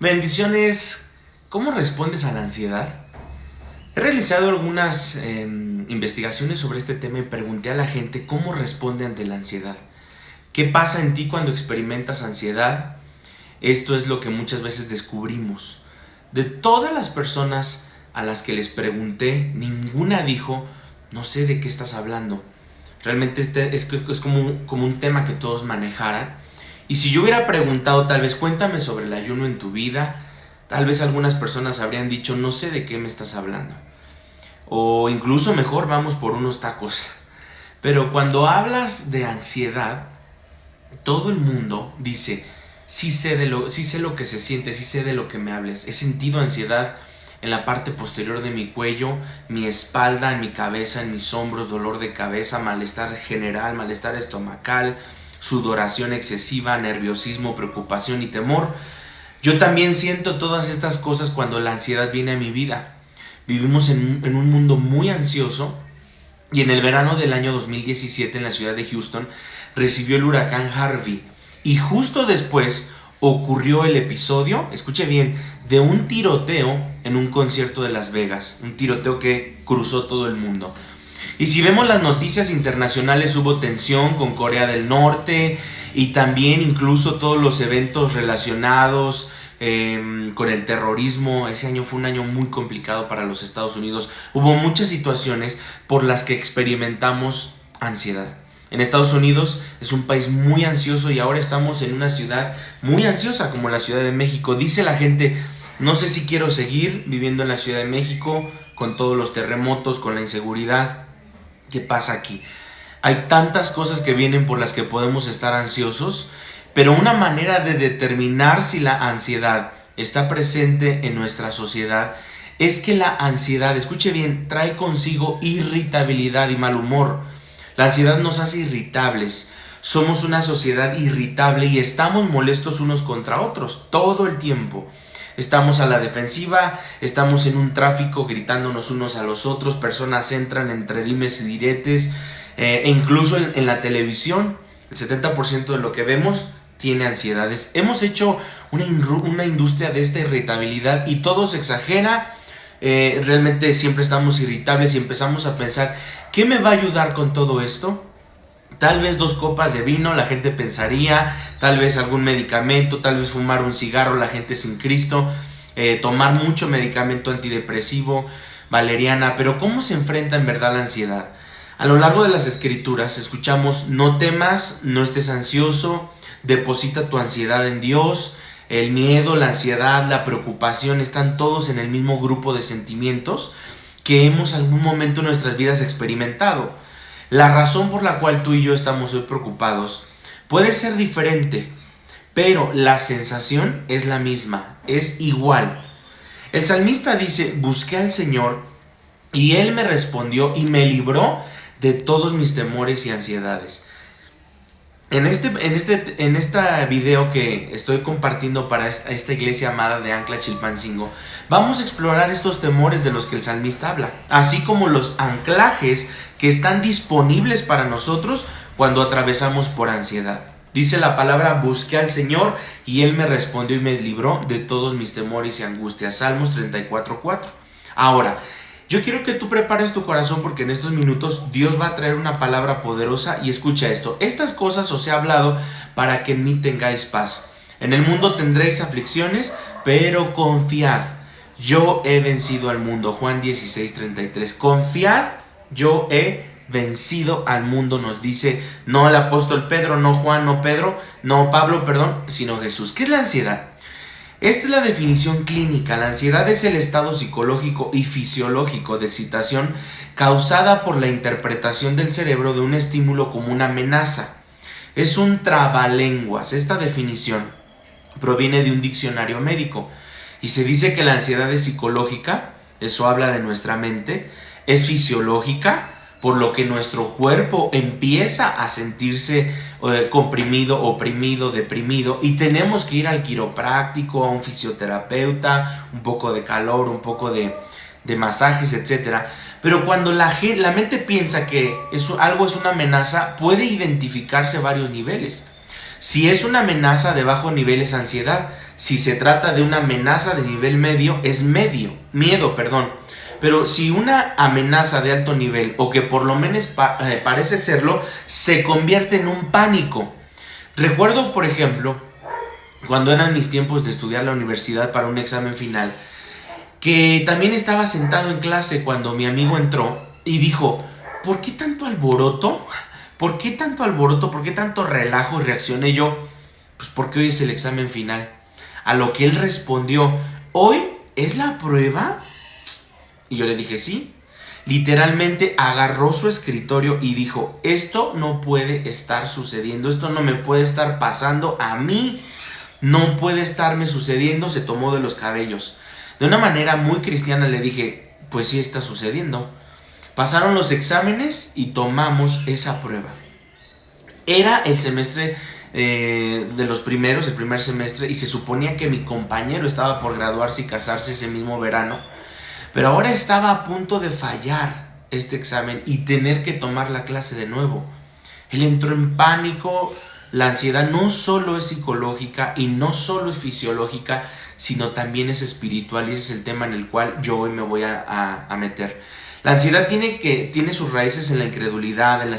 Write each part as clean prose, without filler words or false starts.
Bendiciones. ¿Cómo respondes a la ansiedad? He realizado algunas investigaciones sobre este tema y pregunté a la gente cómo responde ante la ansiedad. ¿Qué pasa en ti cuando experimentas ansiedad? Esto es lo que muchas veces descubrimos. De todas las personas a las que les pregunté, ninguna dijo, no sé de qué estás hablando. Realmente es como un tema que todos manejaran. Y si yo hubiera preguntado, tal vez cuéntame sobre el ayuno en tu vida, tal vez algunas personas habrían dicho, no sé de qué me estás hablando. O incluso mejor, vamos por unos tacos. Pero cuando hablas de ansiedad, todo el mundo dice, sí sé lo que se siente, sí sé de lo que me hables. He sentido ansiedad en la parte posterior de mi cuello, mi espalda, en mi cabeza, en mis hombros, dolor de cabeza, malestar general, malestar estomacal, sudoración excesiva, nerviosismo, preocupación y temor. Yo también siento todas estas cosas cuando la ansiedad viene a mi vida. Vivimos en un mundo muy ansioso y en el verano del año 2017 en la ciudad de Houston recibió el huracán Harvey y justo después ocurrió el episodio, escuche bien, de un tiroteo en un concierto de Las Vegas, un tiroteo que cruzó todo el mundo. Y si vemos las noticias internacionales, hubo tensión con Corea del Norte y también incluso todos los eventos relacionados con el terrorismo. Ese año fue un año muy complicado para los Estados Unidos. Hubo muchas situaciones por las que experimentamos ansiedad. En Estados Unidos es un país muy ansioso y ahora estamos en una ciudad muy ansiosa como la Ciudad de México. Dice la gente, no sé si quiero seguir viviendo en la Ciudad de México con todos los terremotos, con la inseguridad. ¿Qué pasa aquí? Hay tantas cosas que vienen por las que podemos estar ansiosos, pero una manera de determinar si la ansiedad está presente en nuestra sociedad es que la ansiedad, escuche bien, trae consigo irritabilidad y mal humor. La ansiedad nos hace irritables. Somos una sociedad irritable y estamos molestos unos contra otros todo el tiempo. Estamos a la defensiva, estamos en un tráfico gritándonos unos a los otros, personas entran entre dimes y diretes, e incluso en la televisión, el 70% de lo que vemos tiene ansiedades. Hemos hecho una industria de esta irritabilidad y todo se exagera. Realmente siempre estamos irritables y empezamos a pensar, ¿qué me va a ayudar con todo esto? Tal vez 2 copas de vino, la gente pensaría, tal vez algún medicamento, tal vez fumar un cigarro, la gente sin Cristo, tomar mucho medicamento antidepresivo, valeriana. Pero ¿cómo se enfrenta en verdad la ansiedad? A lo largo de las escrituras escuchamos, no temas, no estés ansioso, deposita tu ansiedad en Dios. El miedo, la ansiedad, la preocupación están todos en el mismo grupo de sentimientos que hemos en algún momento en nuestras vidas experimentado. La razón por la cual tú y yo estamos hoy preocupados puede ser diferente, pero la sensación es la misma, es igual. El salmista dice, busqué al Señor y Él me respondió y me libró de todos mis temores y ansiedades. En este video que estoy compartiendo para esta iglesia amada de Ancla Chilpancingo, vamos a explorar estos temores de los que el salmista habla, así como los anclajes que están disponibles para nosotros cuando atravesamos por ansiedad. Dice la palabra, busqué al Señor y Él me respondió y me libró de todos mis temores y angustias. Salmos 34:4. Ahora, yo quiero que tú prepares tu corazón porque en estos minutos Dios va a traer una palabra poderosa y escucha esto. Estas cosas os he hablado para que en mí tengáis paz. En el mundo tendréis aflicciones, pero confiad. Yo he vencido al mundo. Juan 16:33. Confiad, yo he vencido al mundo, nos dice no el apóstol Pedro, no Juan, no Pablo, sino Jesús. ¿Qué es la ansiedad? Esta es la definición clínica. La ansiedad es el estado psicológico y fisiológico de excitación causada por la interpretación del cerebro de un estímulo como una amenaza. Es un trabalenguas. Esta definición proviene de un diccionario médico y se dice que la ansiedad es psicológica, eso habla de nuestra mente, es fisiológica, por lo que nuestro cuerpo empieza a sentirse comprimido, oprimido, deprimido y tenemos que ir al quiropráctico, a un fisioterapeuta, un poco de calor, un poco de masajes, etc. Pero cuando la mente piensa que algo es una amenaza, puede identificarse varios niveles. Si es una amenaza de bajo nivel es ansiedad. Si se trata de una amenaza de nivel medio, es miedo. Pero si una amenaza de alto nivel, o que por lo menos parece serlo, se convierte en un pánico. Recuerdo, por ejemplo, cuando eran mis tiempos de estudiar la universidad para un examen final, que también estaba sentado en clase cuando mi amigo entró y dijo: ¿por qué tanto alboroto? ¿Por qué tanto alboroto? ¿Por qué tanto relajo? Y reaccioné yo: pues porque hoy es el examen final. A lo que él respondió: ¿hoy es la prueba? Y yo le dije: sí. Literalmente agarró su escritorio y dijo: esto no puede estar sucediendo, esto no me puede estar pasando a mí, no puede estarme sucediendo. Se tomó de los cabellos. De una manera muy cristiana le dije: pues sí está sucediendo. Pasaron los exámenes y tomamos esa prueba. Era el semestre de los primeros, el primer semestre, y se suponía que mi compañero estaba por graduarse y casarse ese mismo verano, pero ahora estaba a punto de fallar este examen y tener que tomar la clase de nuevo. Él entró en pánico. La ansiedad no solo es psicológica y no solo es fisiológica, sino también es espiritual, y ese es el tema en el cual yo hoy me voy a meter. La ansiedad tiene sus raíces en la incredulidad, en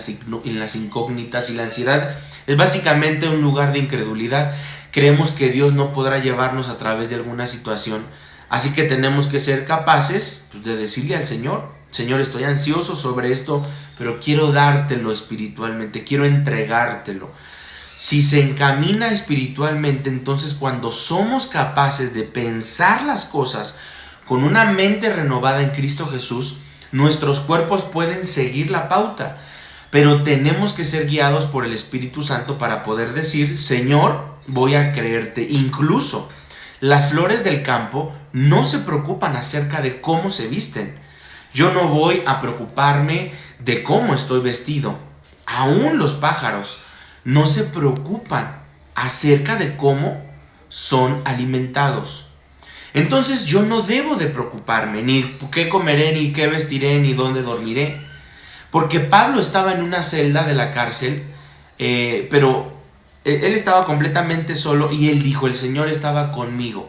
las incógnitas, y la ansiedad es básicamente un lugar de incredulidad. Creemos que Dios no podrá llevarnos a través de alguna situación, así que tenemos que ser capaces, pues, de decirle al Señor: Señor, estoy ansioso sobre esto, pero quiero dártelo espiritualmente, quiero entregártelo. Si se encamina espiritualmente, entonces cuando somos capaces de pensar las cosas con una mente renovada en Cristo Jesús, nuestros cuerpos pueden seguir la pauta, pero tenemos que ser guiados por el Espíritu Santo para poder decir: Señor, voy a creerte. Incluso las flores del campo no se preocupan acerca de cómo se visten. Yo no voy a preocuparme de cómo estoy vestido. Aún los pájaros no se preocupan acerca de cómo son alimentados. Entonces yo no debo de preocuparme ni qué comeré, ni qué vestiré, ni dónde dormiré. Porque Pablo estaba en una celda de la cárcel, pero él estaba completamente solo, y él dijo: el Señor estaba conmigo.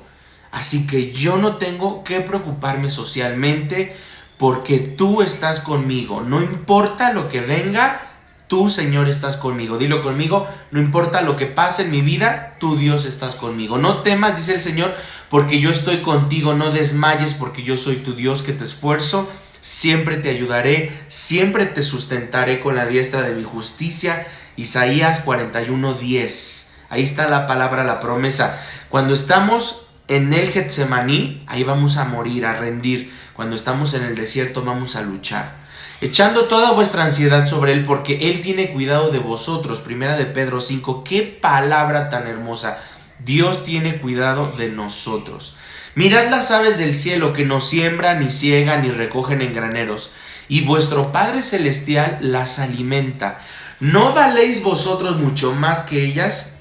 Así que yo no tengo que preocuparme socialmente, porque tú estás conmigo. No importa lo que venga, tú, Señor, estás conmigo. Dilo conmigo: no importa lo que pase en mi vida, tú, Dios, estás conmigo. No temas, dice el Señor, porque yo estoy contigo. No desmayes, porque yo soy tu Dios, que te esfuerzo. Siempre te ayudaré, siempre te sustentaré con la diestra de mi justicia. Isaías 41:10. Ahí está la palabra, la promesa. Cuando estamos en el Getsemaní, ahí vamos a morir, a rendir. Cuando estamos en el desierto, vamos a luchar. Echando toda vuestra ansiedad sobre Él, porque Él tiene cuidado de vosotros. Primera de Pedro 5. Qué palabra tan hermosa. Dios tiene cuidado de nosotros. Mirad las aves del cielo, que no siembran, ni ciegan, ni recogen en graneros, y vuestro Padre Celestial las alimenta. ¿No valéis vosotros mucho más que ellas?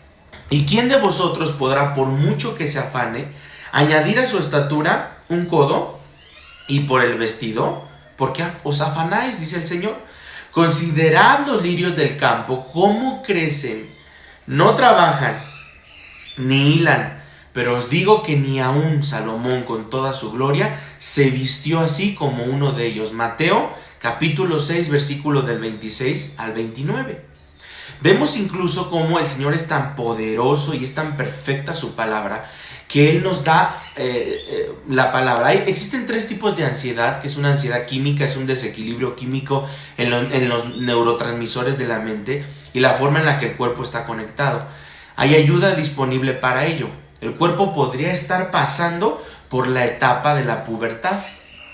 ¿Y quién de vosotros podrá, por mucho que se afane, añadir a su estatura un codo? Y por el vestido, ¿por qué os afanáis?, dice el Señor. Considerad los lirios del campo, cómo crecen, no trabajan, ni hilan. Pero os digo que ni aun Salomón, con toda su gloria, se vistió así como uno de ellos. Mateo capítulo 6, versículos del 26 al 29. Vemos incluso cómo el Señor es tan poderoso y es tan perfecta su palabra, que Él nos da la palabra. Existen tres tipos de ansiedad, que es una ansiedad química, es un desequilibrio químico en los neurotransmisores de la mente y la forma en la que el cuerpo está conectado. Hay ayuda disponible para ello. El cuerpo podría estar pasando por la etapa de la pubertad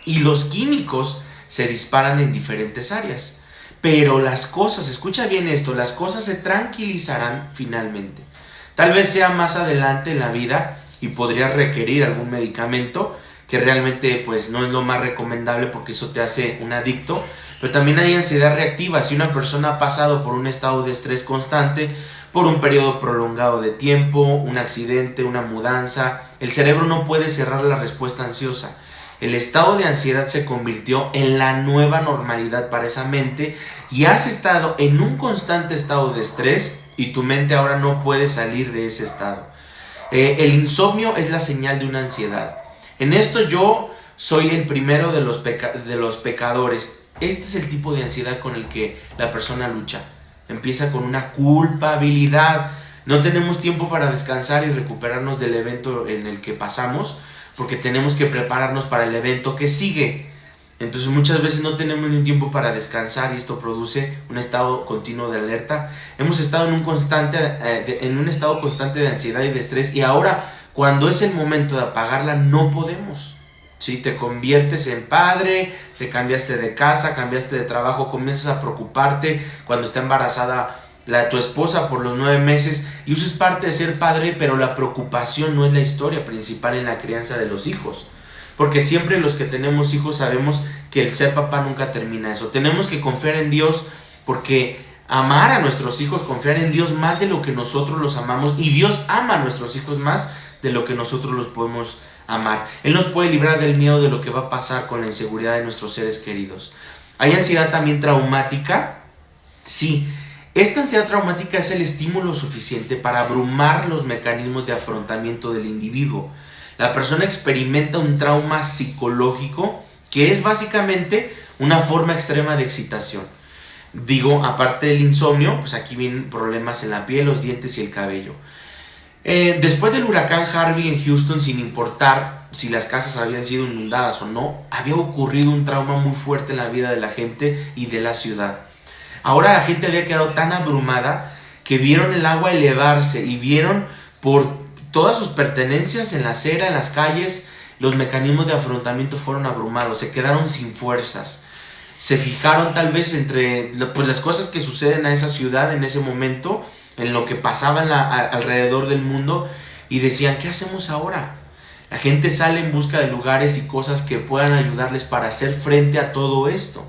y los químicos se disparan en diferentes áreas. Pero las cosas, escucha bien esto, las cosas se tranquilizarán finalmente. Tal vez sea más adelante en la vida y podría requerir algún medicamento, que realmente pues no es lo más recomendable porque eso te hace un adicto. Pero también hay ansiedad reactiva. Si una persona ha pasado por un estado de estrés constante, por un periodo prolongado de tiempo, un accidente, una mudanza, el cerebro no puede cerrar la respuesta ansiosa. El estado de ansiedad se convirtió en la nueva normalidad para esa mente y has estado en un constante estado de estrés y tu mente ahora no puede salir de ese estado. El insomnio es la señal de una ansiedad. En esto yo soy el primero de los pecadores. Este es el tipo de ansiedad con el que la persona lucha. Empieza con una culpabilidad. No tenemos tiempo para descansar y recuperarnos del evento en el que pasamos, porque tenemos que prepararnos para el evento que sigue. Entonces muchas veces no tenemos ni un tiempo para descansar y esto produce un estado continuo de alerta. Hemos estado en un estado constante de ansiedad y de estrés, y ahora cuando es el momento de apagarla no podemos. ¿Sí? Te conviertes en padre, te cambiaste de casa, cambiaste de trabajo, comienzas a preocuparte cuando está embarazada tu esposa por los 9 meses, y eso es parte de ser padre, pero la preocupación no es la historia principal en la crianza de los hijos. Porque siempre los que tenemos hijos sabemos que el ser papá nunca termina eso. Tenemos que confiar en Dios, porque amar a nuestros hijos, confiar en Dios más de lo que nosotros los amamos, y Dios ama a nuestros hijos más de lo que nosotros los podemos amar. Él nos puede librar del miedo de lo que va a pasar con la inseguridad de nuestros seres queridos. ¿Hay ansiedad también traumática? Sí. Esta ansiedad traumática es el estímulo suficiente para abrumar los mecanismos de afrontamiento del individuo. La persona experimenta un trauma psicológico que es básicamente una forma extrema de excitación. Digo, aparte del insomnio, pues aquí vienen problemas en la piel, los dientes y el cabello. Después del huracán Harvey en Houston, sin importar si las casas habían sido inundadas o no, había ocurrido un trauma muy fuerte en la vida de la gente y de la ciudad. Ahora la gente había quedado tan abrumada que vieron el agua elevarse y vieron por todas sus pertenencias en la acera, en las calles. Los mecanismos de afrontamiento fueron abrumados, se quedaron sin fuerzas. Se fijaron tal vez entre las cosas que suceden a esa ciudad en ese momento, en lo que pasaba alrededor del mundo, y decían, ¿qué hacemos ahora? La gente sale en busca de lugares y cosas que puedan ayudarles para hacer frente a todo esto.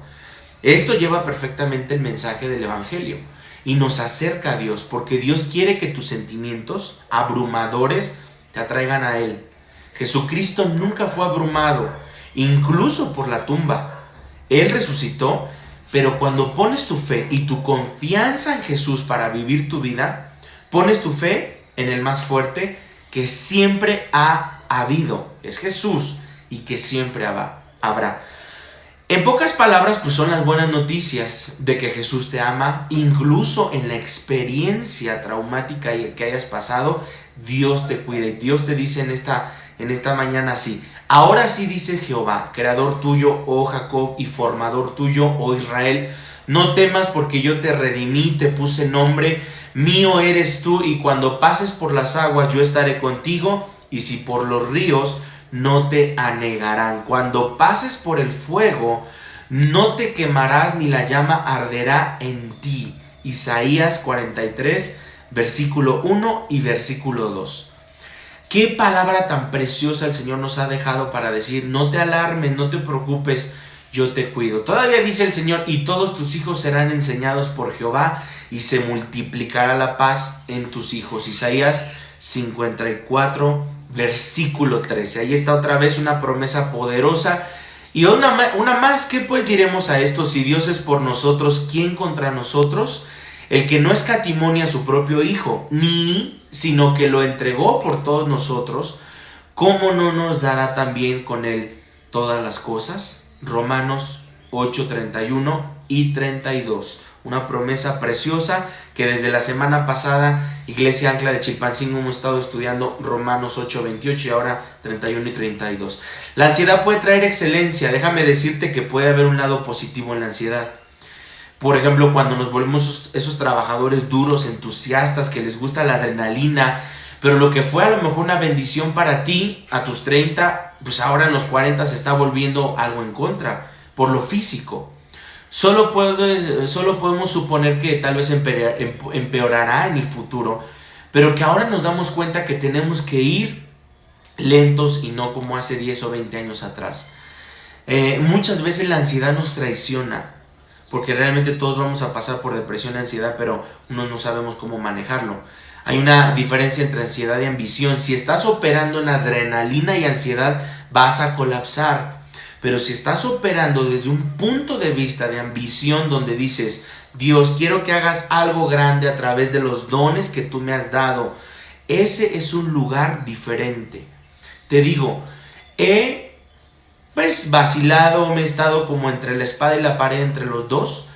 Esto lleva perfectamente el mensaje del Evangelio y nos acerca a Dios, porque Dios quiere que tus sentimientos abrumadores te atraigan a Él. Jesucristo nunca fue abrumado, incluso por la tumba. Él resucitó, pero cuando pones tu fe y tu confianza en Jesús para vivir tu vida, pones tu fe en el más fuerte que siempre ha habido. Es Jesús, y que siempre habrá. En pocas palabras, pues son las buenas noticias de que Jesús te ama, incluso en la experiencia traumática que hayas pasado. Dios te cuida, y Dios te dice en esta mañana así: ahora sí dice Jehová, creador tuyo, oh Jacob, y formador tuyo, oh Israel, no temas, porque yo te redimí, te puse nombre, mío eres tú, y cuando pases por las aguas yo estaré contigo, y si por los ríos no te anegarán. Cuando pases por el fuego, no te quemarás, ni la llama arderá en ti. Isaías 43, versículo 1 y versículo 2. Qué palabra tan preciosa el Señor nos ha dejado para decir: no te alarmes, no te preocupes, yo te cuido. Todavía dice el Señor: y todos tus hijos serán enseñados por Jehová, y se multiplicará la paz en tus hijos. Isaías 54, versículo 13. Ahí está otra vez una promesa poderosa. Y una más. ¿Qué pues diremos a esto? Si Dios es por nosotros, ¿quién contra nosotros? El que no escatimó a su propio Hijo, sino que lo entregó por todos nosotros, ¿cómo no nos dará también con él todas las cosas? Romanos 8, 31 y 32. Una promesa preciosa que desde la semana pasada, Iglesia Ancla de Chilpancingo, hemos estado estudiando Romanos 8, 28 y ahora 31 y 32. La ansiedad puede traer excelencia. Déjame decirte que puede haber un lado positivo en la ansiedad. Por ejemplo, cuando nos volvemos esos trabajadores duros, entusiastas, que les gusta la adrenalina, pero lo que fue a lo mejor una bendición para ti a tus 30, pues ahora en los 40 se está volviendo algo en contra, por lo físico. Solo podemos suponer que tal vez empeorará en el futuro, pero que ahora nos damos cuenta que tenemos que ir lentos y no como hace 10 o 20 años atrás. Muchas veces la ansiedad nos traiciona, porque realmente todos vamos a pasar por depresión y ansiedad, pero unos no sabemos cómo manejarlo. Hay una diferencia entre ansiedad y ambición. Si estás operando en adrenalina y ansiedad, vas a colapsar. Pero si estás operando desde un punto de vista de ambición, donde dices: Dios, quiero que hagas algo grande a través de los dones que tú me has dado, Ese es un lugar diferente. Te digo, he vacilado, me he estado como entre la espada y la pared, entre los dos.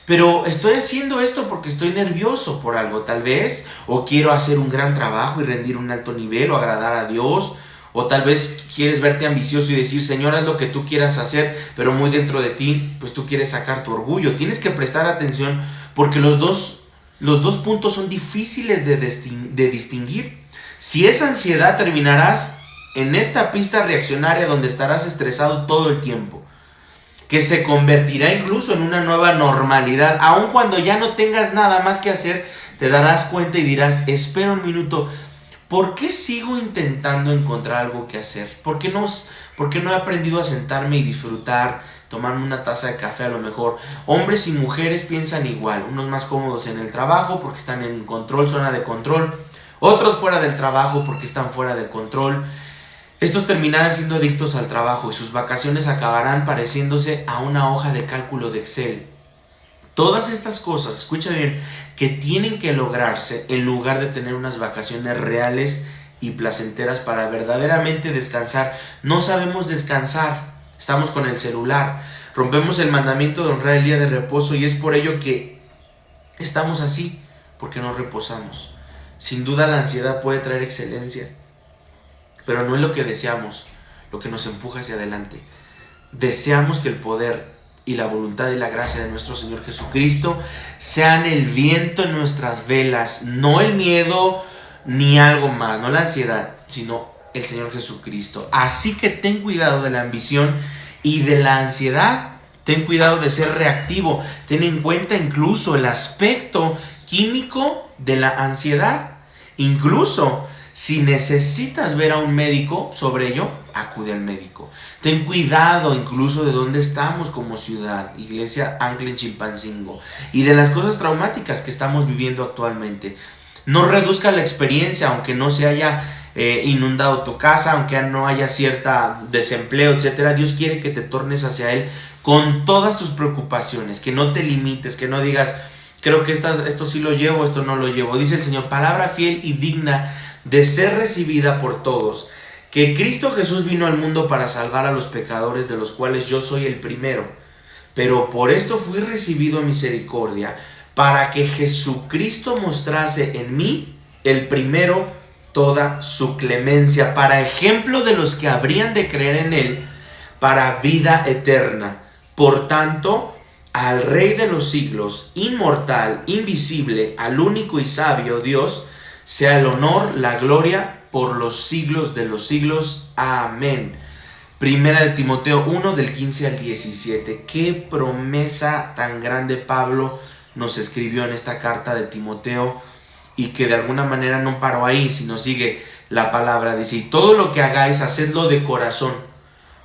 Pero estoy haciendo esto porque estoy nervioso por algo, tal vez, o quiero hacer un gran trabajo y rendir un alto nivel o agradar a Dios, o tal vez quieres verte ambicioso y decir, Señor, haz lo que tú quieras hacer, pero muy dentro de ti, pues tú quieres sacar tu orgullo. Tienes que prestar atención porque los dos puntos son difíciles de distinguir. Si es ansiedad, terminarás en esta pista reaccionaria donde estarás estresado todo el tiempo, que se convertirá incluso en una nueva normalidad. Aun cuando ya no tengas nada más que hacer, te darás cuenta y dirás, espera un minuto, ¿por qué sigo intentando encontrar algo que hacer? ¿Por qué no he aprendido a sentarme y disfrutar, tomarme una taza de café a lo mejor? Hombres y mujeres piensan igual, unos más cómodos en el trabajo porque están en control, zona de control, otros fuera del trabajo porque están fuera de control. Estos terminarán siendo adictos al trabajo y sus vacaciones acabarán pareciéndose a una hoja de cálculo de Excel. Todas estas cosas, escucha bien, que tienen que lograrse en lugar de tener unas vacaciones reales y placenteras para verdaderamente descansar. No sabemos descansar, estamos con el celular, rompemos el mandamiento de honrar el día de reposo y es por ello que estamos así, porque no reposamos. Sin duda la ansiedad puede traer excelencia, pero no es lo que deseamos, lo que nos empuja hacia adelante. Deseamos que el poder y la voluntad y la gracia de nuestro Señor Jesucristo sean el viento en nuestras velas, no el miedo ni algo más, no la ansiedad, sino el Señor Jesucristo. Así que ten cuidado de la ambición y de la ansiedad. Ten cuidado de ser reactivo. Ten en cuenta incluso el aspecto químico de la ansiedad. Incluso si necesitas ver a un médico sobre ello, acude al médico. Ten cuidado incluso de dónde estamos como ciudad, Iglesia Ancla en Chilpancingo, y de las cosas traumáticas que estamos viviendo actualmente. No reduzca la experiencia, aunque no se haya inundado tu casa, aunque no haya cierta desempleo, etcétera. Dios quiere que te tornes hacia Él con todas tus preocupaciones, que no te limites, que no digas, creo que esto sí lo llevo, esto no lo llevo. Dice el Señor, palabra fiel y digna de ser recibida por todos, que Cristo Jesús vino al mundo para salvar a los pecadores, de los cuales yo soy el primero, pero por esto fui recibido en misericordia, para que Jesucristo mostrase en mí, el primero, toda su clemencia, para ejemplo de los que habrían de creer en Él, para vida eterna. Por tanto, al Rey de los siglos, inmortal, invisible, al único y sabio Dios, sea el honor, la gloria, por los siglos de los siglos. Amén. Primera de Timoteo 1, del 15 al 17. Qué promesa tan grande Pablo nos escribió en esta carta de Timoteo, y que de alguna manera no paró ahí, sino sigue la palabra. Dice, y todo lo que hagáis, hacedlo de corazón,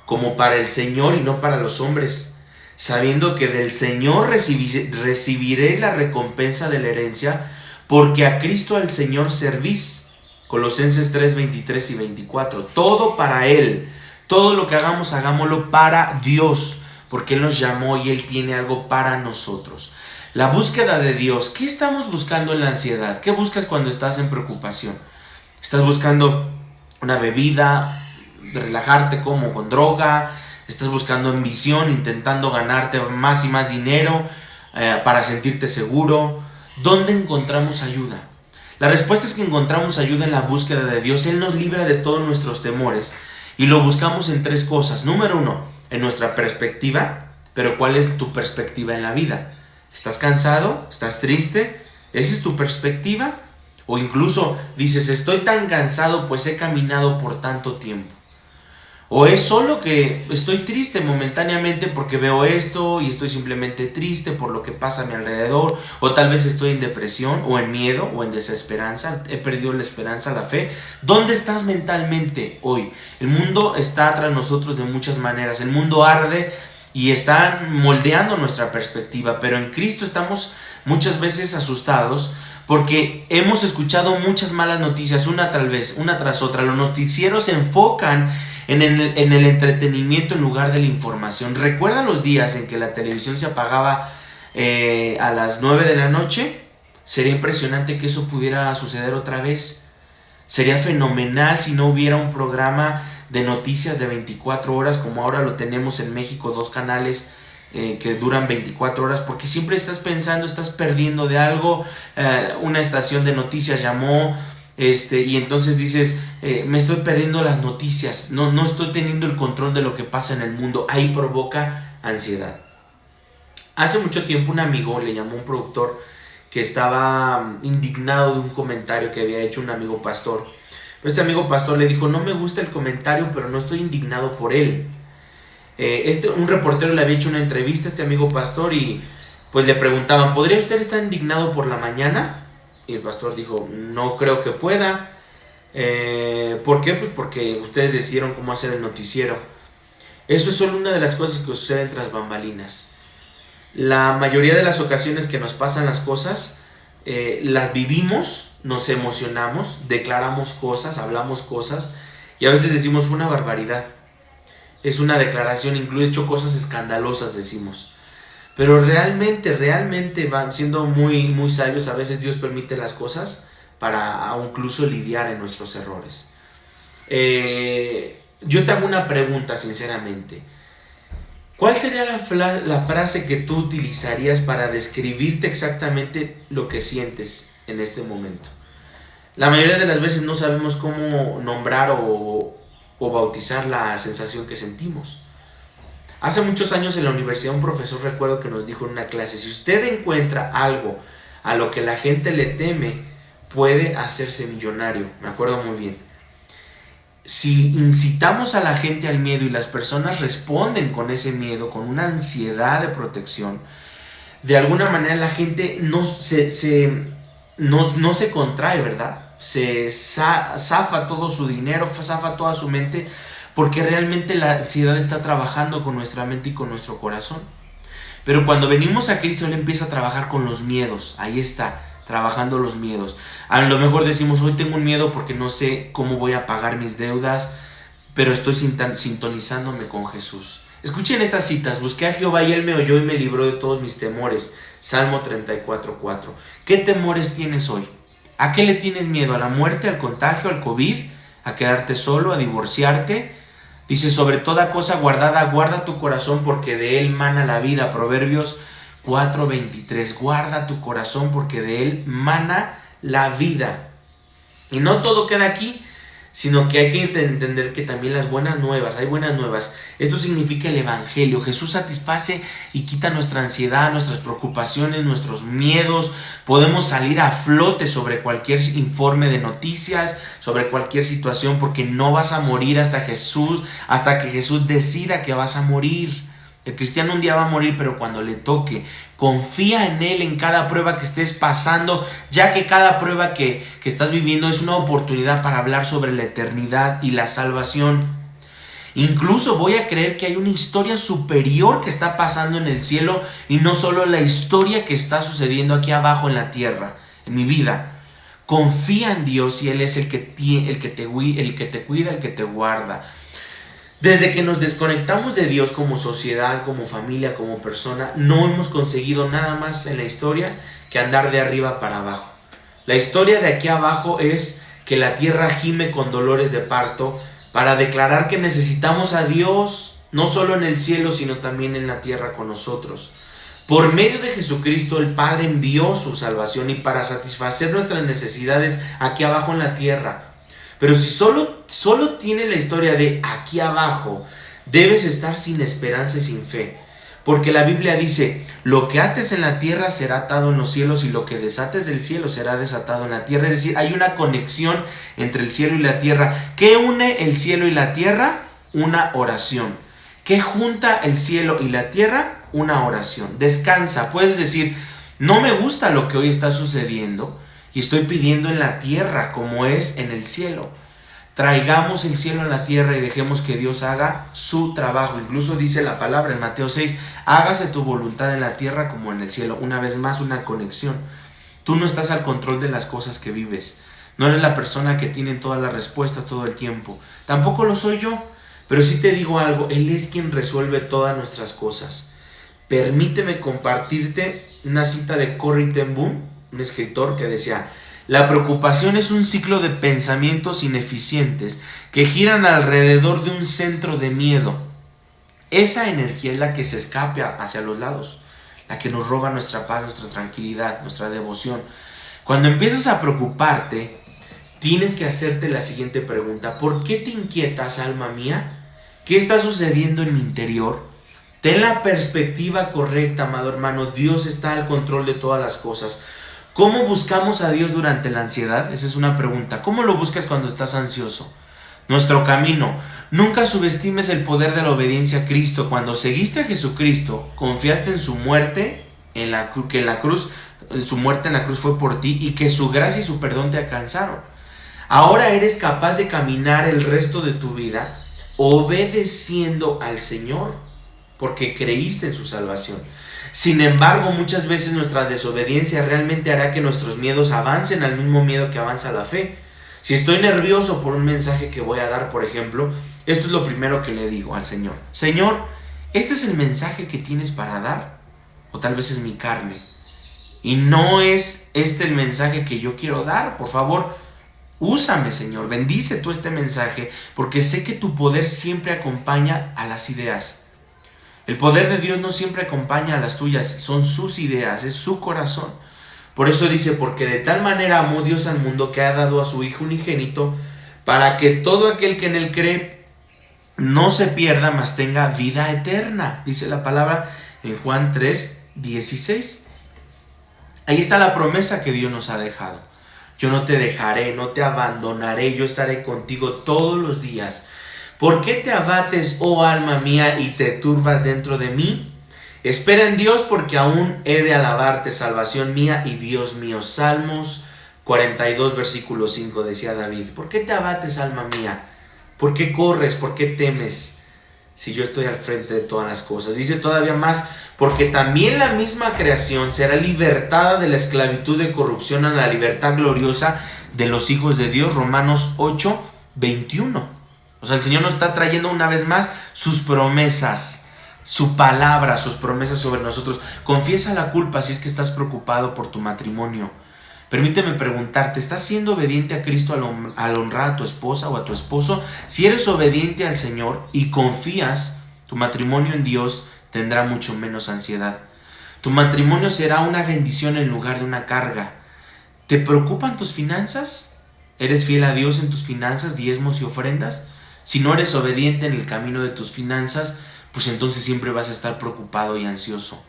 como para el Señor y no para los hombres, sabiendo que del Señor recibiréis la recompensa de la herencia, porque a Cristo al Señor servís. Colosenses 3, 23 y 24. Todo para Él. Todo lo que hagamos, hagámoslo para Dios, porque Él nos llamó y Él tiene algo para nosotros. La búsqueda de Dios. ¿Qué estamos buscando en la ansiedad? ¿Qué buscas cuando estás en preocupación? ¿Estás buscando una bebida, relajarte como con droga? ¿Estás buscando ambición, intentando ganarte más y más dinero para sentirte seguro? ¿Dónde encontramos ayuda? La respuesta es que encontramos ayuda en la búsqueda de Dios. Él nos libra de todos nuestros temores y lo buscamos en tres cosas. Número uno, en nuestra perspectiva. Pero ¿cuál es tu perspectiva en la vida? ¿Estás cansado? ¿Estás triste? ¿Esa es tu perspectiva? O incluso dices, estoy tan cansado pues he caminado por tanto tiempo. O es solo que estoy triste momentáneamente porque veo esto y estoy simplemente triste por lo que pasa a mi alrededor. O tal vez estoy en depresión o en miedo o en desesperanza. He perdido la esperanza, la fe. ¿Dónde estás mentalmente hoy? El mundo está tras nosotros de muchas maneras. El mundo arde y está moldeando nuestra perspectiva. Pero en Cristo estamos muchas veces asustados porque hemos escuchado muchas malas noticias, una tras otra. Los noticieros se enfocan en el entretenimiento en lugar de la información. ¿Recuerdan los días en que la televisión se apagaba a las 9 de la noche? Sería impresionante que eso pudiera suceder otra vez. Sería fenomenal si no hubiera un programa de noticias de 24 horas como ahora lo tenemos en México, 2 canales que duran 24 horas, porque siempre estás pensando, estás perdiendo de algo, una estación de noticias llamó, y entonces dices, me estoy perdiendo las noticias, no estoy teniendo el control de lo que pasa en el mundo, ahí provoca ansiedad. Hace mucho tiempo un amigo le llamó a un productor que estaba indignado de un comentario que había hecho un amigo pastor. Este amigo pastor le dijo, no me gusta el comentario, pero no estoy indignado por él. Un reportero le había hecho una entrevista a este amigo pastor y pues le preguntaban, ¿podría usted estar indignado por la mañana? Y el pastor dijo, no creo que pueda. ¿Por qué? Pues porque ustedes decidieron cómo hacer el noticiero. Eso es solo una de las cosas que suceden tras bambalinas. La mayoría de las ocasiones que nos pasan las cosas, las vivimos, nos emocionamos, declaramos cosas, hablamos cosas y a veces decimos fue una barbaridad. Es una declaración, incluye hecho cosas escandalosas decimos. Pero realmente van siendo muy sabios, a veces Dios permite las cosas para incluso lidiar en nuestros errores. Yo te hago una pregunta sinceramente. ¿Cuál sería la frase que tú utilizarías para describirte exactamente lo que sientes en este momento? La mayoría de las veces no sabemos cómo nombrar o bautizar la sensación que sentimos. Hace muchos años en la universidad un profesor recuerdo que nos dijo en una clase, si usted encuentra algo a lo que la gente le teme, puede hacerse millonario. Me acuerdo muy bien. Si incitamos a la gente al miedo y las personas responden con ese miedo, con una ansiedad de protección, de alguna manera la gente no se contrae, ¿verdad? Se zafa todo su dinero, zafa toda su mente, porque realmente la ansiedad está trabajando con nuestra mente y con nuestro corazón. Pero cuando venimos a Cristo, Él empieza a trabajar con los miedos. Ahí está, trabajando los miedos. A lo mejor decimos, hoy tengo un miedo porque no sé cómo voy a pagar mis deudas, pero estoy sintonizándome con Jesús. Escuchen estas citas. Busqué a Jehová y Él me oyó y me libró de todos mis temores. Salmo 34:4. ¿Qué temores tienes hoy? ¿A qué le tienes miedo? ¿A la muerte, al contagio, al COVID? ¿A quedarte solo, a divorciarte? Dice, sobre toda cosa guardada, guarda tu corazón porque de él mana la vida. Proverbios 4:23. Guarda tu corazón porque de él mana la vida. Y no todo queda aquí, sino que hay que entender que también las buenas nuevas, hay buenas nuevas. Esto significa el evangelio. Jesús satisface y quita nuestra ansiedad, nuestras preocupaciones, nuestros miedos. Podemos salir a flote sobre cualquier informe de noticias, sobre cualquier situación, porque no vas a morir hasta que Jesús decida que vas a morir. El cristiano un día va a morir, pero cuando le toque, confía en Él en cada prueba que estés pasando, ya que cada prueba que estás viviendo es una oportunidad para hablar sobre la eternidad y la salvación. Incluso voy a creer que hay una historia superior que está pasando en el cielo y no solo la historia que está sucediendo aquí abajo en la tierra, en mi vida. Confía en Dios y Él es el que te cuida, el que te guarda. Desde que nos desconectamos de Dios como sociedad, como familia, como persona, no hemos conseguido nada más en la historia que andar de arriba para abajo. La historia de aquí abajo es que la tierra gime con dolores de parto para declarar que necesitamos a Dios, no solo en el cielo, sino también en la tierra con nosotros. Por medio de Jesucristo el Padre envió su salvación y para satisfacer nuestras necesidades aquí abajo en la tierra. Pero si solo tiene la historia de aquí abajo, debes estar sin esperanza y sin fe. Porque la Biblia dice, lo que ates en la tierra será atado en los cielos y lo que desates del cielo será desatado en la tierra. Es decir, hay una conexión entre el cielo y la tierra. ¿Qué une el cielo y la tierra? Una oración. ¿Qué junta el cielo y la tierra? Una oración. Descansa. Puedes decir, no me gusta lo que hoy está sucediendo y estoy pidiendo en la tierra como es en el cielo. Traigamos el cielo a la tierra y dejemos que Dios haga su trabajo. Incluso dice la palabra en Mateo 6, hágase tu voluntad en la tierra como en el cielo. Una vez más, una conexión. Tú no estás al control de las cosas que vives. No eres la persona que tiene todas las respuestas todo el tiempo. Tampoco lo soy yo. Pero sí te digo algo, Él es quien resuelve todas nuestras cosas. Permíteme compartirte una cita de Corrie ten Boom, un escritor que decía, La preocupación es un ciclo de pensamientos ineficientes que giran alrededor de un centro de miedo. Esa energía es la que se escapa hacia los lados, la que nos roba nuestra paz, nuestra tranquilidad, nuestra devoción. Cuando empiezas a preocuparte, tienes que hacerte la siguiente pregunta: ¿por qué te inquietas, alma mía? ¿Qué está sucediendo en mi interior? Ten la perspectiva correcta, amado hermano. Dios está al control de todas las cosas. ¿Cómo buscamos a Dios durante la ansiedad? Esa es una pregunta. ¿Cómo lo buscas cuando estás ansioso? Nuestro camino. Nunca subestimes el poder de la obediencia a Cristo. Cuando seguiste a Jesucristo, confiaste en su muerte, que en la cruz, su muerte en la cruz fue por ti, y que su gracia y su perdón te alcanzaron. Ahora eres capaz de caminar el resto de tu vida obedeciendo al Señor, porque creíste en su salvación. Sin embargo, muchas veces nuestra desobediencia realmente hará que nuestros miedos avancen al mismo miedo que avanza la fe. Si estoy nervioso por un mensaje que voy a dar, por ejemplo, esto es lo primero que le digo al Señor: Señor, ¿este es el mensaje que tienes para dar? O tal vez es mi carne y no es este el mensaje que yo quiero dar. Por favor, úsame, Señor, bendice tú este mensaje, porque sé que tu poder siempre acompaña a las ideas. El poder de Dios no siempre acompaña a las tuyas, son sus ideas, es su corazón. Por eso dice: porque de tal manera amó Dios al mundo que ha dado a su Hijo unigénito, para que todo aquel que en él cree no se pierda, mas tenga vida eterna. Dice la palabra en Juan 3:16. Ahí está la promesa que Dios nos ha dejado. Yo no te dejaré, no te abandonaré, yo estaré contigo todos los días. ¿Por qué te abates, oh alma mía, y te turbas dentro de mí? Espera en Dios, porque aún he de alabarte, salvación mía y Dios mío. Salmos 42, versículo 5, decía David. ¿Por qué te abates, alma mía? ¿Por qué corres? ¿Por qué temes? Si yo estoy al frente de todas las cosas. Dice todavía más: porque también la misma creación será libertada de la esclavitud de corrupción a la libertad gloriosa de los hijos de Dios. Romanos 8, 21. O sea, el Señor nos está trayendo una vez más sus promesas, su palabra, sus promesas sobre nosotros. Confiesa la culpa si es que estás preocupado por tu matrimonio. Permíteme preguntarte: ¿estás siendo obediente a Cristo al honrar a tu esposa o a tu esposo? Si eres obediente al Señor y confías tu matrimonio en Dios, tendrá mucho menos ansiedad. Tu matrimonio será una bendición en lugar de una carga. ¿Te preocupan tus finanzas? ¿Eres fiel a Dios en tus finanzas, diezmos y ofrendas? Si no eres obediente en el camino de tus finanzas, pues entonces siempre vas a estar preocupado y ansioso.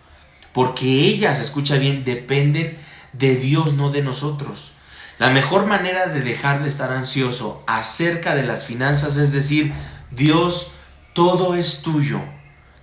Porque ellas, escucha bien, dependen de Dios, no de nosotros. La mejor manera de dejar de estar ansioso acerca de las finanzas es decir: Dios, todo es tuyo.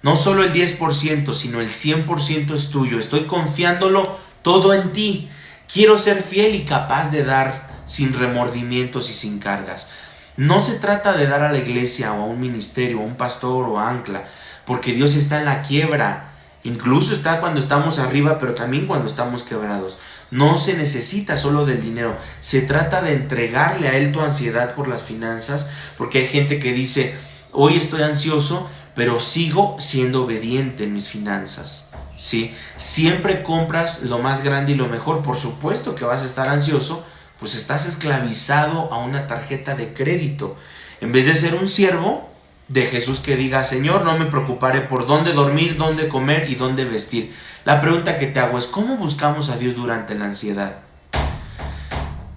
No solo el 10%, sino el 100% es tuyo. Estoy confiándolo todo en ti. Quiero ser fiel y capaz de dar sin remordimientos y sin cargas. No se trata de dar a la iglesia o a un ministerio, a un pastor o a Ancla, porque Dios está en la quiebra. Incluso está cuando estamos arriba, pero también cuando estamos quebrados. No se necesita solo del dinero. Se trata de entregarle a Él tu ansiedad por las finanzas, porque hay gente que dice: hoy estoy ansioso, pero sigo siendo obediente en mis finanzas. ¿Sí? Siempre compras lo más grande y lo mejor. Por supuesto que vas a estar ansioso, pues estás esclavizado a una tarjeta de crédito. En vez de ser un siervo de Jesús que diga: Señor, no me preocuparé por dónde dormir, dónde comer y dónde vestir. La pregunta que te hago es: ¿cómo buscamos a Dios durante la ansiedad?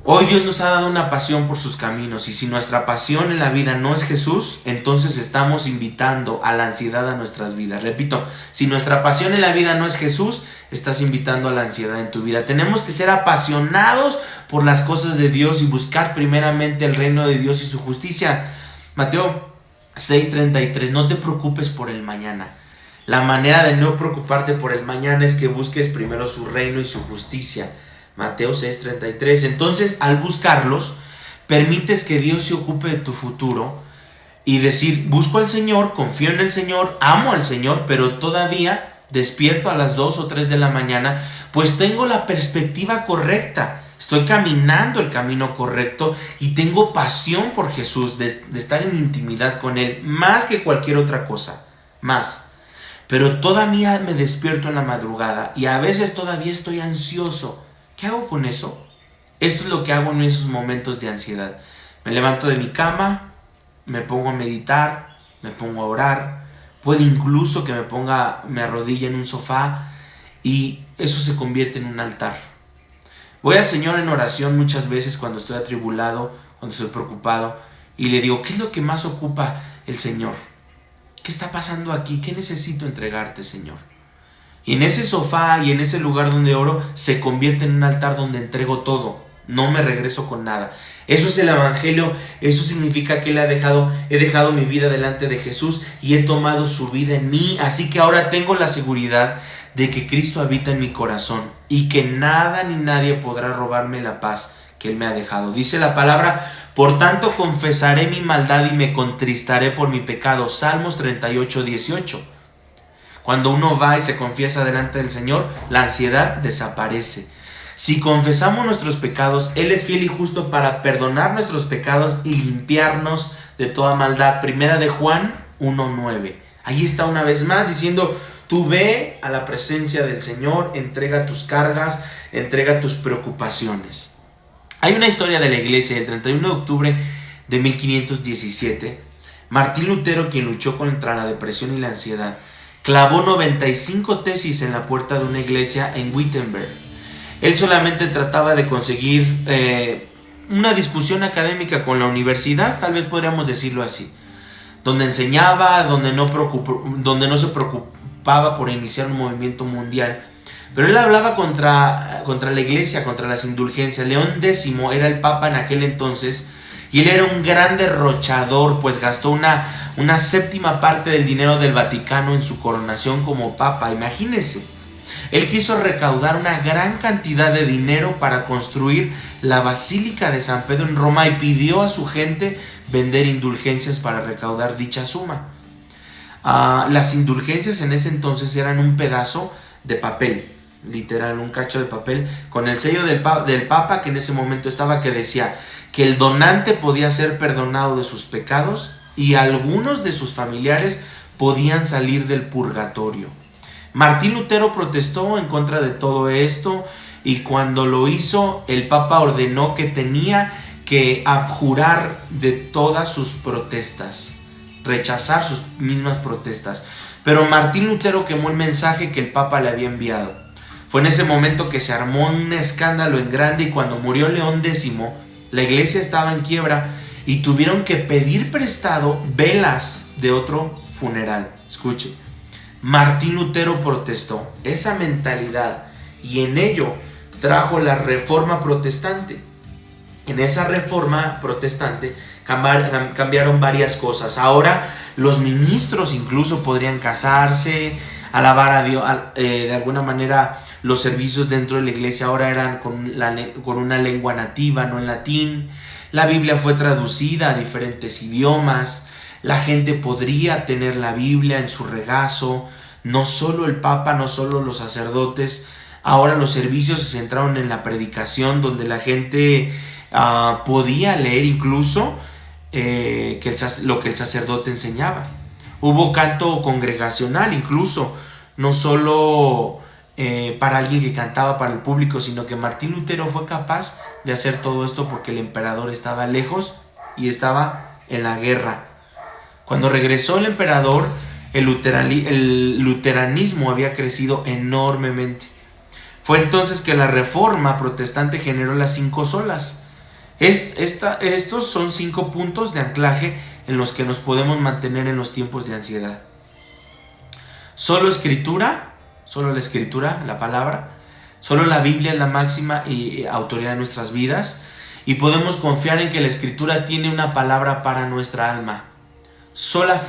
Hoy Dios nos ha dado una pasión por sus caminos, y si nuestra pasión en la vida no es Jesús, entonces estamos invitando a la ansiedad a nuestras vidas. Repito, si nuestra pasión en la vida no es Jesús, estás invitando a la ansiedad en tu vida. Tenemos que ser apasionados por las cosas de Dios y buscar primeramente el reino de Dios y su justicia. Mateo 6:33, no te preocupes por el mañana. La manera de no preocuparte por el mañana es que busques primero su reino y su justicia. Mateo 6:33. Entonces, al buscarlos, permites que Dios se ocupe de tu futuro y decir: busco al Señor, confío en el Señor, amo al Señor, pero todavía despierto a las 2 o 3 de la mañana, pues tengo la perspectiva correcta. Estoy caminando el camino correcto y tengo pasión por Jesús, de estar en intimidad con Él, más que cualquier otra cosa, más. Pero todavía me despierto en la madrugada y a veces todavía estoy ansioso. ¿Qué hago con eso? Esto es lo que hago en esos momentos de ansiedad. Me levanto de mi cama, me pongo a meditar, me pongo a orar. Puede incluso que me arrodille en un sofá y eso se convierte en un altar. Voy al Señor en oración muchas veces cuando estoy atribulado, cuando estoy preocupado, y le digo, ¿qué es lo que más ocupa el Señor? ¿Qué está pasando aquí? ¿Qué necesito entregarte, Señor? Y en ese sofá y en ese lugar donde oro se convierte en un altar donde entrego todo. No me regreso con nada. Eso es el Evangelio. Eso significa que he dejado mi vida delante de Jesús y he tomado su vida en mí. Así que ahora tengo la seguridad de que Cristo habita en mi corazón y que nada ni nadie podrá robarme la paz que Él me ha dejado. Dice la palabra, por tanto confesaré mi maldad y me contristaré por mi pecado. Salmos 38:18. Cuando uno va y se confiesa delante del Señor, la ansiedad desaparece. Si confesamos nuestros pecados, Él es fiel y justo para perdonar nuestros pecados y limpiarnos de toda maldad. Primera de Juan 1:9. Ahí está una vez más diciendo, tú ve a la presencia del Señor, entrega tus cargas, entrega tus preocupaciones. Hay una historia de la iglesia. El 31 de octubre de 1517, Martín Lutero, quien luchó contra la depresión y la ansiedad, clavó 95 tesis en la puerta de una iglesia en Wittenberg. Él solamente trataba de conseguir una discusión académica con la universidad, tal vez podríamos decirlo así, donde enseñaba, donde no se preocupaba por iniciar un movimiento mundial. Pero él hablaba contra la iglesia, contra las indulgencias. León X era el papa en aquel entonces y él era un gran derrochador, pues gastó una séptima parte del dinero del Vaticano en su coronación como papa. Imagínense, él quiso recaudar una gran cantidad de dinero para construir la Basílica de San Pedro en Roma y pidió a su gente vender indulgencias para recaudar dicha suma. Las indulgencias en ese entonces eran un pedazo de papel, literal, un cacho de papel con el sello del Papa que en ese momento estaba, que decía que el donante podía ser perdonado de sus pecados y algunos de sus familiares podían salir del purgatorio. Martín Lutero protestó en contra de todo esto y cuando lo hizo, el Papa ordenó que tenía que abjurar de todas sus protestas, rechazar sus mismas protestas. Pero Martín Lutero quemó el mensaje que el Papa le había enviado. Fue en ese momento que se armó un escándalo en grande y cuando murió León X, la iglesia estaba en quiebra y tuvieron que pedir prestado velas de otro funeral. Escuche, Martín Lutero protestó esa mentalidad y en ello trajo la Reforma Protestante. En esa Reforma Protestante cambiaron varias cosas. Ahora los ministros incluso podrían casarse, alabar a Dios, de alguna manera los servicios dentro de la iglesia ahora eran con una lengua nativa, no en latín. La Biblia fue traducida a diferentes idiomas. La gente podría tener la Biblia en su regazo. No solo el Papa, no solo los sacerdotes. Ahora los servicios se centraron en la predicación, donde la gente podía leer incluso lo que el sacerdote enseñaba. Hubo canto congregacional incluso, no solo para alguien que cantaba para el público, sino que Martín Lutero fue capaz de hacer todo esto porque el emperador estaba lejos y estaba en la guerra. Cuando regresó el emperador, el luteranismo había crecido enormemente. Fue entonces que la Reforma Protestante generó las 5 solas. Estos son 5 puntos de anclaje en los que nos podemos mantener en los tiempos de ansiedad. Solo la escritura, la palabra. Solo la Biblia es la máxima autoridad de nuestras vidas. Y podemos confiar en que la escritura tiene una palabra para nuestra alma. Sola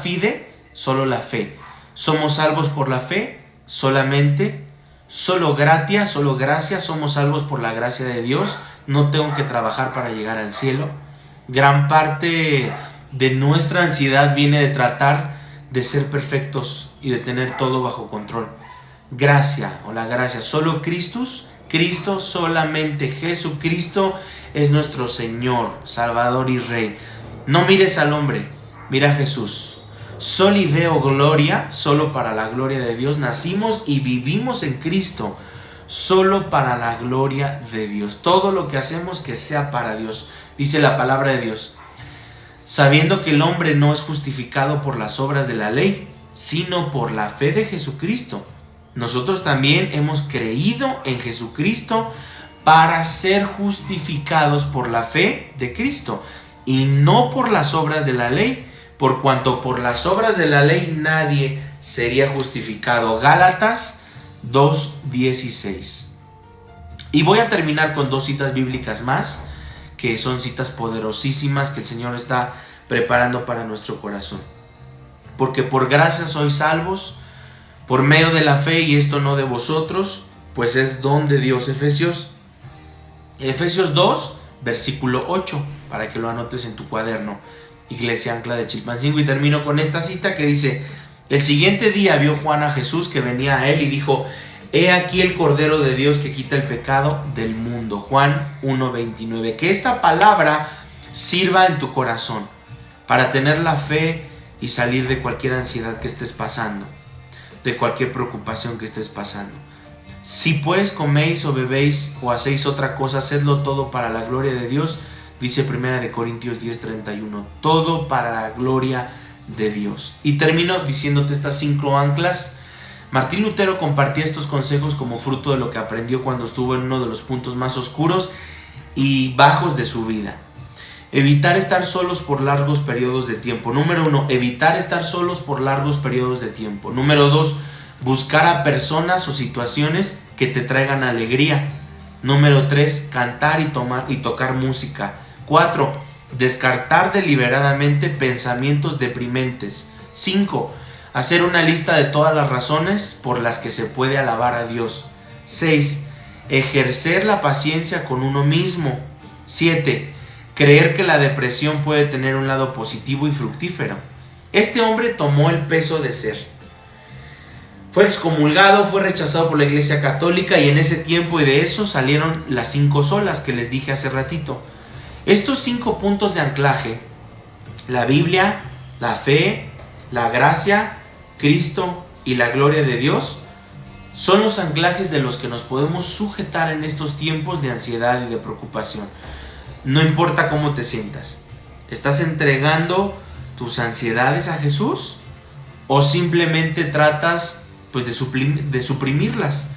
fide, solo la fe. Somos salvos por la fe, solamente. Solo gracia, somos salvos por la gracia de Dios. No tengo que trabajar para llegar al cielo. Gran parte de nuestra ansiedad viene de tratar de ser perfectos y de tener todo bajo control. Gracia o la gracia, solo Cristo, solamente Jesucristo es nuestro Señor, Salvador y Rey. No mires al hombre, mira a Jesús. Soli Deo Gloria, solo para la gloria de Dios nacimos y vivimos en Cristo. solo para la gloria de Dios. Todo lo que hacemos que sea para Dios, dice la palabra de Dios. Sabiendo que el hombre no es justificado por las obras de la ley, sino por la fe de Jesucristo. Nosotros también hemos creído en Jesucristo para ser justificados por la fe de Cristo, y no por las obras de la ley, por cuanto por las obras de la ley nadie sería justificado. Gálatas 2:16. Y voy a terminar con 2 citas bíblicas más, que son citas poderosísimas que el Señor está preparando para nuestro corazón. Porque por gracia sois salvos, por medio de la fe, y esto no de vosotros, pues es don de Dios. Efesios 2, versículo 8, para que lo anotes en tu cuaderno, Iglesia Ancla de Chilpancingo. Y termino con esta cita que dice: el siguiente día vio Juan a Jesús que venía a él y dijo: he aquí el Cordero de Dios que quita el pecado del mundo. Juan 1:29. Que esta palabra sirva en tu corazón para tener la fe y salir de cualquier ansiedad que estés pasando, de cualquier preocupación que estés pasando. Si pues coméis o bebéis o hacéis otra cosa, hacedlo todo para la gloria de Dios, dice 1 Corintios 10:31. Todo para la gloria de Dios. Y termino diciéndote estas 5 anclas. Martín Lutero compartía estos consejos como fruto de lo que aprendió cuando estuvo en uno de los puntos más oscuros y bajos de su vida. Evitar estar solos por largos periodos de tiempo. Número 1, evitar estar solos por largos periodos de tiempo. Número 2, buscar a personas o situaciones que te traigan alegría. Número 3, cantar y tocar música. 4, descartar deliberadamente pensamientos deprimentes. 5, hacer una lista de todas las razones por las que se puede alabar a Dios. 6, ejercer la paciencia con uno mismo. 7, creer que la depresión puede tener un lado positivo y fructífero. Este hombre tomó el peso de ser. Fue excomulgado, fue rechazado por la Iglesia Católica, y en ese tiempo y de eso salieron las 5 solas que les dije hace ratito. Estos 5 puntos de anclaje: la Biblia, la fe, la gracia, Cristo y la gloria de Dios, son los anclajes de los que nos podemos sujetar en estos tiempos de ansiedad y de preocupación. No importa cómo te sientas, ¿estás entregando tus ansiedades a Jesús o simplemente tratas de suprimirlas?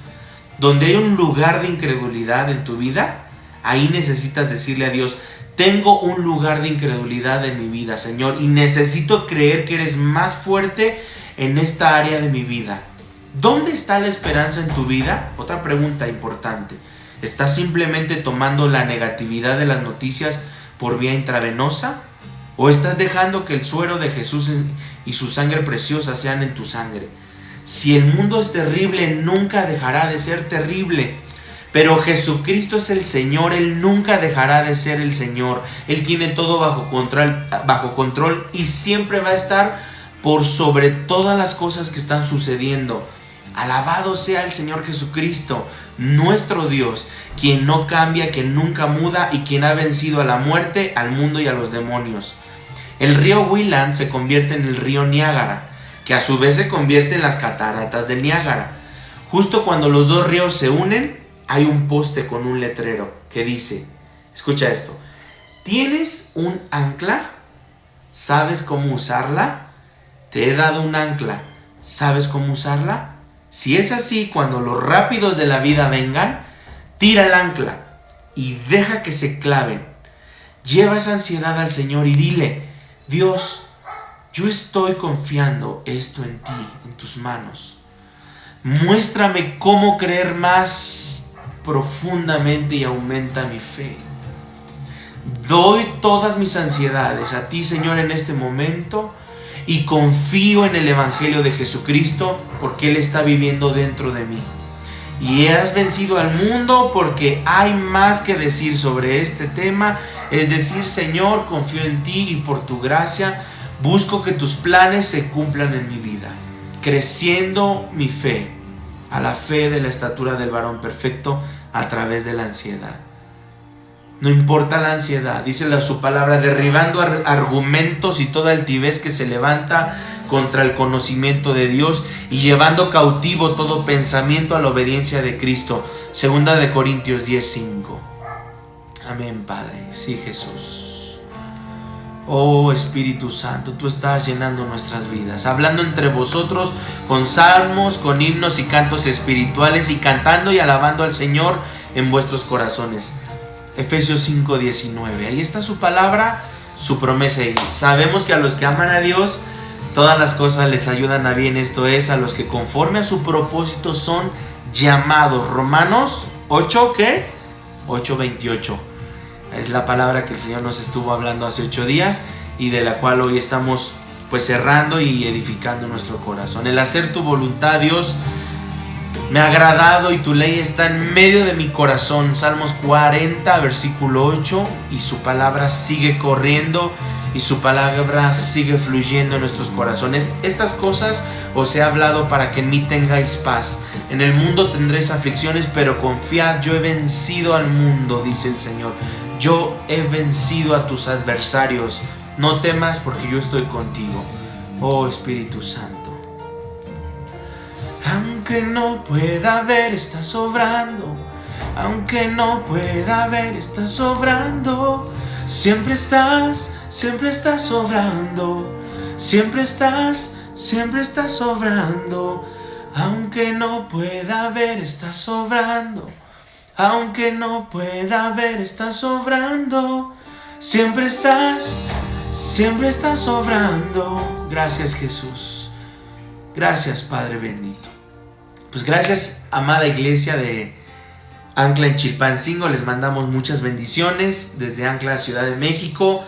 Donde hay un lugar de incredulidad en tu vida, ahí necesitas decirle a Dios: tengo un lugar de incredulidad en mi vida, Señor, y necesito creer que eres más fuerte en esta área de mi vida. ¿Dónde está la esperanza en tu vida? Otra pregunta importante. ¿Estás simplemente tomando la negatividad de las noticias por vía intravenosa? ¿O estás dejando que el suero de Jesús y su sangre preciosa sean en tu sangre? Si el mundo es terrible, nunca dejará de ser terrible. Pero Jesucristo es el Señor, Él nunca dejará de ser el Señor. Él tiene todo bajo control y siempre va a estar por sobre todas las cosas que están sucediendo. Alabado sea el Señor Jesucristo, nuestro Dios, quien no cambia, quien nunca muda y quien ha vencido a la muerte, al mundo y a los demonios. El río Welland se convierte en el río Niágara, que a su vez se convierte en las cataratas del Niágara. Justo cuando los dos ríos se unen, hay un poste con un letrero que dice, escucha esto: ¿tienes un ancla? ¿Sabes cómo usarla? Te he dado un ancla, ¿sabes cómo usarla? Si es así, cuando los rápidos de la vida vengan, tira el ancla y deja que se claven. Lleva esa ansiedad al Señor y dile: Dios, yo estoy confiando esto en ti, en tus manos. Muéstrame cómo creer más profundamente y aumenta mi fe. Doy todas mis ansiedades a ti, Señor, en este momento, y confío en el Evangelio de Jesucristo porque Él está viviendo dentro de mí. Y has vencido al mundo porque hay más que decir sobre este tema. Es decir, Señor, confío en ti y por tu gracia busco que tus planes se cumplan en mi vida, creciendo mi fe a la fe de la estatura del varón perfecto a través de la ansiedad. No importa la ansiedad, dice su palabra, derribando argumentos y toda altivez que se levanta contra el conocimiento de Dios y llevando cautivo todo pensamiento a la obediencia de Cristo. 2 Corintios 10:5. Amén, Padre. Sí, Jesús. Oh Espíritu Santo, tú estás llenando nuestras vidas, hablando entre vosotros con salmos, con himnos y cantos espirituales, y cantando y alabando al Señor en vuestros corazones. Efesios 5:19. Ahí está su palabra, su promesa. Y sabemos que a los que aman a Dios, todas las cosas les ayudan a bien. Esto es, a los que conforme a su propósito son llamados. Romanos 8, ¿qué? 8:28. Es la palabra que el Señor nos estuvo hablando hace 8 días y de la cual hoy estamos pues cerrando y edificando nuestro corazón. El hacer tu voluntad, Dios, me ha agradado y tu ley está en medio de mi corazón. Salmos 40, versículo 8. Y su palabra sigue corriendo y su palabra sigue fluyendo en nuestros corazones. Estas cosas os he hablado para que en mí tengáis paz. En el mundo tendréis aflicciones, pero confiad, yo he vencido al mundo, dice el Señor. Yo he vencido a tus adversarios. No temas, porque yo estoy contigo. Oh Espíritu Santo. Aunque no pueda ver, estás obrando. Aunque no pueda ver, estás obrando. Siempre estás obrando. Siempre estás obrando. Aunque no pueda ver, estás obrando. Aunque no pueda ver, estás obrando. Siempre estás obrando. Gracias, Jesús. Gracias, Padre bendito. Pues gracias, amada iglesia de Ancla en Chilpancingo. Les mandamos muchas bendiciones desde Ancla, Ciudad de México.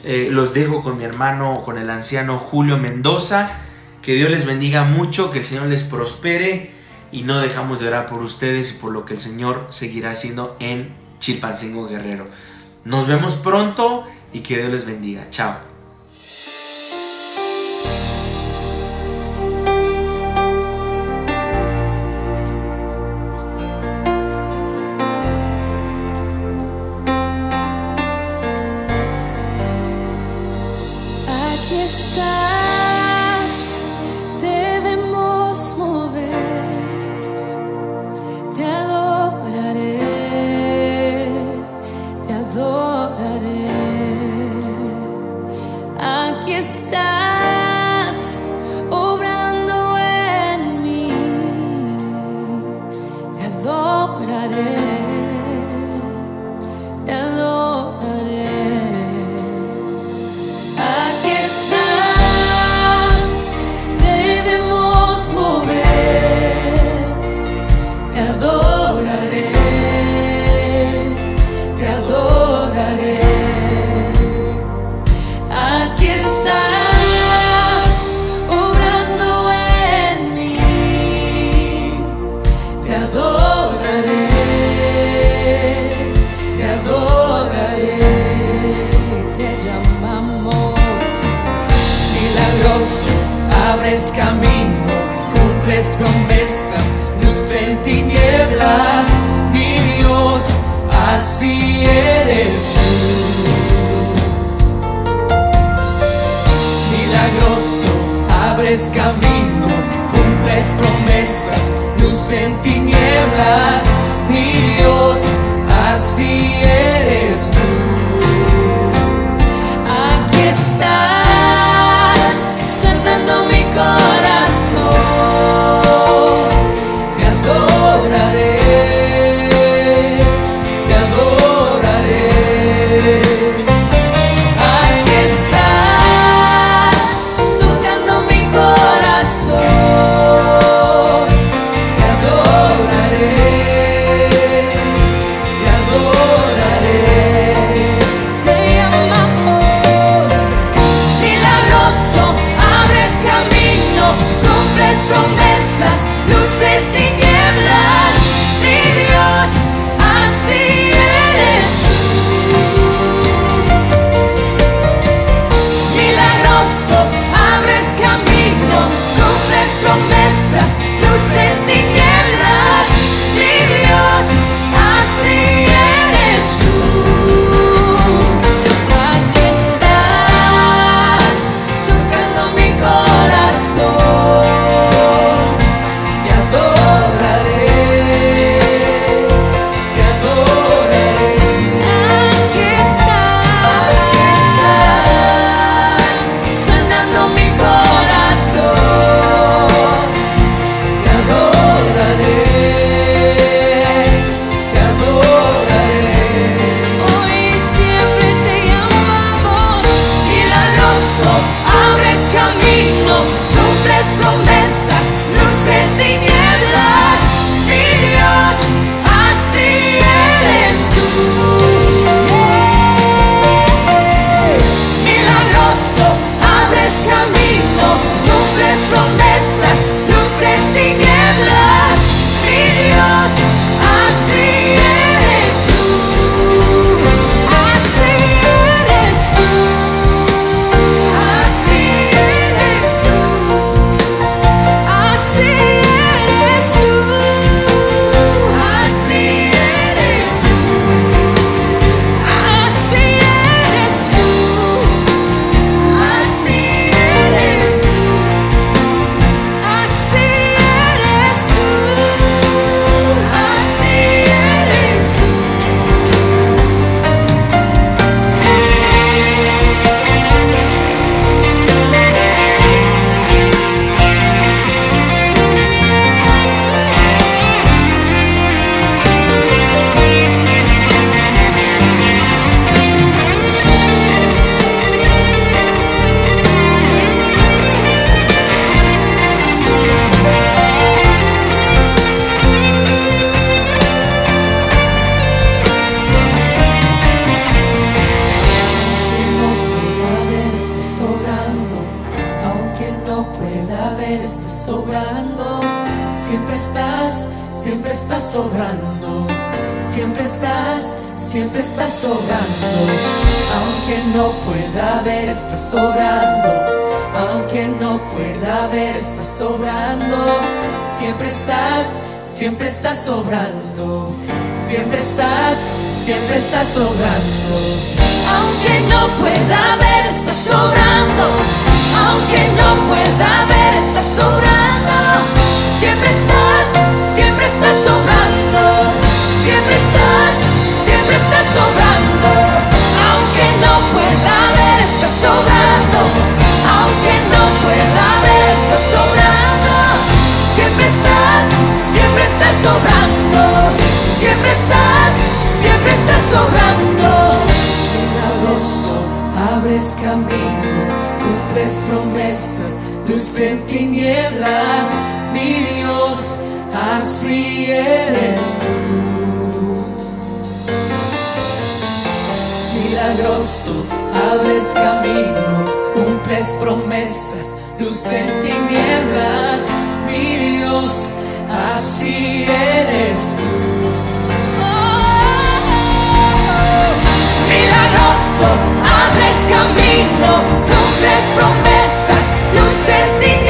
Los dejo con mi hermano, con el anciano Julio Mendoza. Que Dios les bendiga mucho, que el Señor les prospere. Y no dejamos de orar por ustedes y por lo que el Señor seguirá haciendo en Chilpancingo, Guerrero. Nos vemos pronto y que Dios les bendiga. Chao. Aquí estás, debemos mover. Te adoraré, te adoraré. Aquí estás, obrando en mí. Te adoraré, te adoraré. Aquí estás, debemos mover. Te adoraré, te adoraré. Aquí estás, obrando en mí. Te adoraré, te adoraré. Te llamamos milagroso, abres camino, cumples promesas, luz en tinieblas, mi Dios, así eres tú. Milagroso, abres camino, cumples promesas, luz en tinieblas, mi Dios, así eres tú. Aquí estás, sanando mi corazón. Te adoraré, te adoraré. Aquí estás, tocando mi corazón. Te adoraré, te adoraré. ver, estás sobrando. Siempre estás sobrando. Siempre estás sobrando. Aunque no pueda ver, estás sobrando. Aunque no pueda ver, estás sobrando. Siempre estás sobrando. Siempre estás sobrando. Aunque no pueda ver, estás sobrando. Aunque no pueda ver, estás sobrando. Siempre estás sobrando. Siempre estás sobrando. Aunque no pueda ver, estás sobrando. Aunque no pueda ver, estás sobrando. Siempre estás sobrando. Siempre estás sobrando. Milagroso, abres camino, cumples promesas, luz en tinieblas, mi Dios, así eres tú. Milagroso, abres camino, cumples promesas, luz en tinieblas, mi Dios, así eres tú. Milagroso, abres camino, cumples promesas, luz en tinieblas.